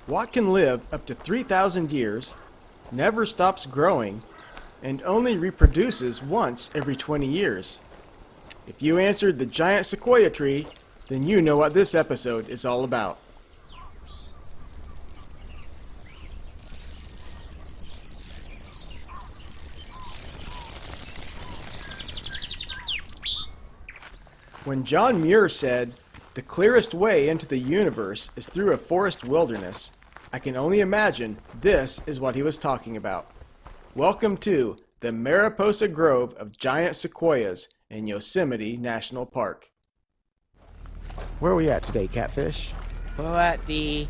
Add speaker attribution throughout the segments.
Speaker 1: What can live up to 3,000 years, never stops growing, and only reproduces once every 20 years? If you answered the giant sequoia tree, then you know what this episode is all about. When John Muir said, "The clearest way into the universe is through a forest wilderness," I can only imagine this is what he was talking about. Welcome to the Mariposa Grove of Giant Sequoias in Yosemite National Park. Where are we at today, Catfish?
Speaker 2: We're at the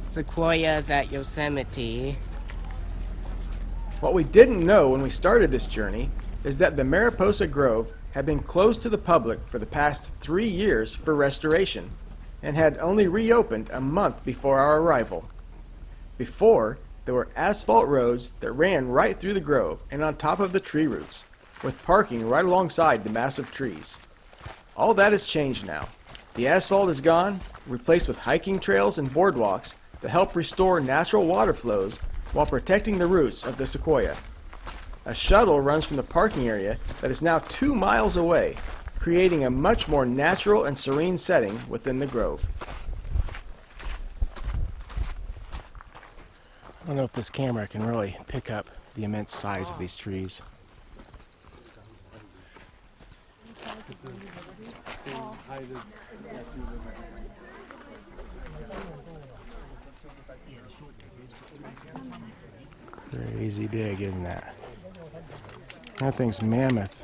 Speaker 2: sequoias at Yosemite.
Speaker 1: What we didn't know when we started this journey is that the Mariposa Grove had been closed to the public for the past 3 years for restoration and had only reopened a month before our arrival. Before, there were asphalt roads that ran right through the grove and on top of the tree roots, with parking right alongside the massive trees. All that has changed now. The asphalt is gone, replaced with hiking trails and boardwalks that help restore natural water flows while protecting the roots of the sequoia. A shuttle runs from the parking area that is now 2 miles away, creating a much more natural and serene setting within the grove. I don't know if this camera can really pick up the immense size of these trees. Crazy big, isn't that? That thing's mammoth.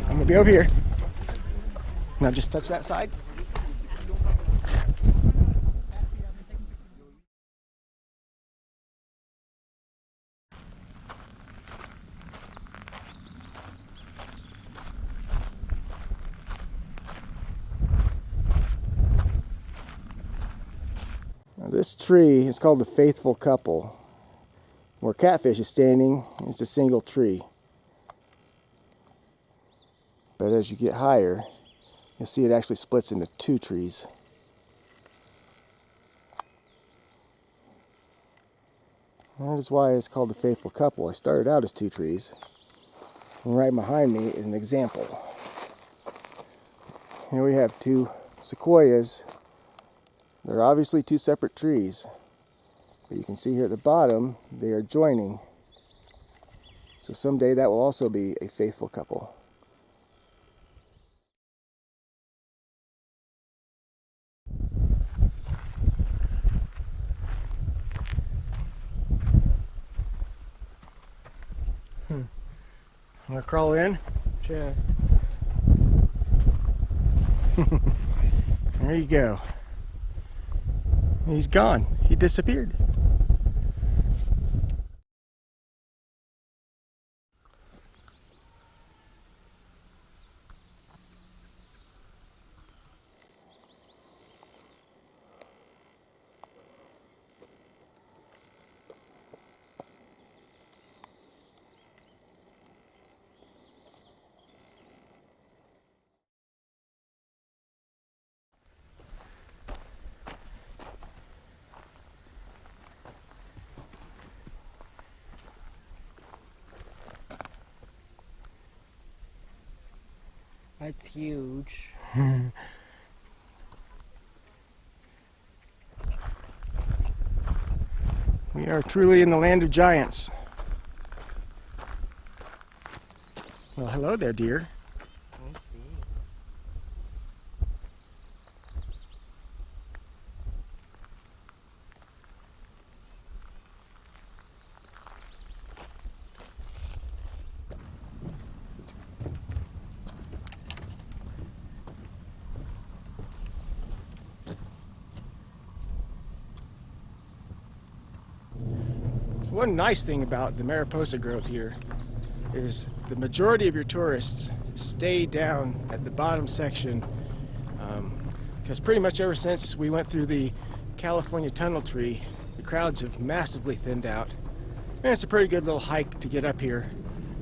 Speaker 1: I'm gonna be over here. Now just touch that side. Now this tree is called the Faithful Couple. Where Catfish is standing, it's a single tree. But as you get higher, you'll see it actually splits into 2 trees. That is why it's called the Faithful Couple. I started out as 2 trees, and right behind me is an example. Here we have 2 sequoias. They're obviously 2 separate trees, but you can see here at the bottom they are joining. So someday that will also be a faithful couple. Want to crawl in?
Speaker 2: Sure.
Speaker 1: There you go. He's gone. He disappeared.
Speaker 2: That's huge.
Speaker 1: We are truly in the land of giants. Well, hello there, dear.
Speaker 2: I see.
Speaker 1: One nice thing about the Mariposa Grove here is the majority of your tourists stay down at the bottom section because pretty much ever since we went through the California tunnel tree The crowds have massively thinned out. And it's a pretty good little hike to get up here.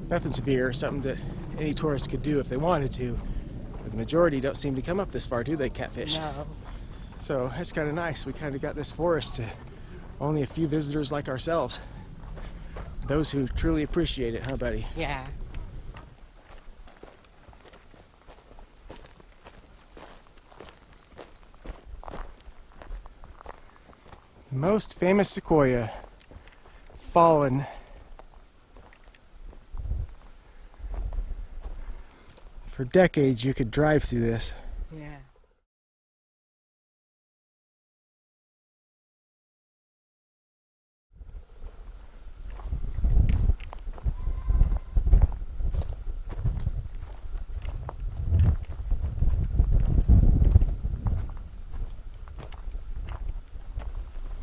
Speaker 1: Nothing severe, something that any tourist could do if they wanted to. But the majority don't seem to come up this far, do they, Catfish?
Speaker 2: No.
Speaker 1: So that's kind of nice. We kind of got this forest to only a few visitors like ourselves. Those who truly appreciate it, huh, buddy?
Speaker 2: Yeah.
Speaker 1: The most famous sequoia fallen for decades. You could drive through this.
Speaker 2: Yeah.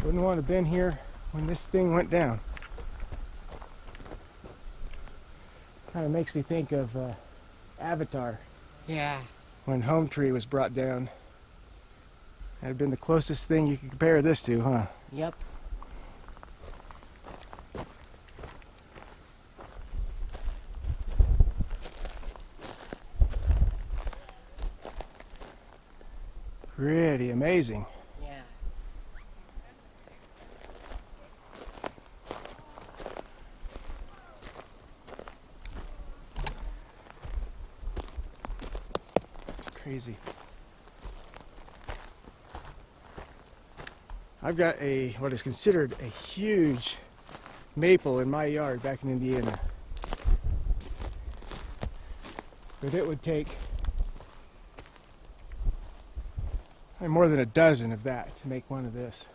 Speaker 1: Wouldn't want to have been here when this thing went down. Kind of makes me think of Avatar,
Speaker 2: Yeah.
Speaker 1: when Home Tree was brought down. That had been the closest thing you could compare this to, huh?
Speaker 2: Yep.
Speaker 1: Pretty amazing.
Speaker 2: Yeah.
Speaker 1: It's crazy. I've got what is considered a huge maple in my yard back in Indiana. But it would take more than a dozen of that to make one of this.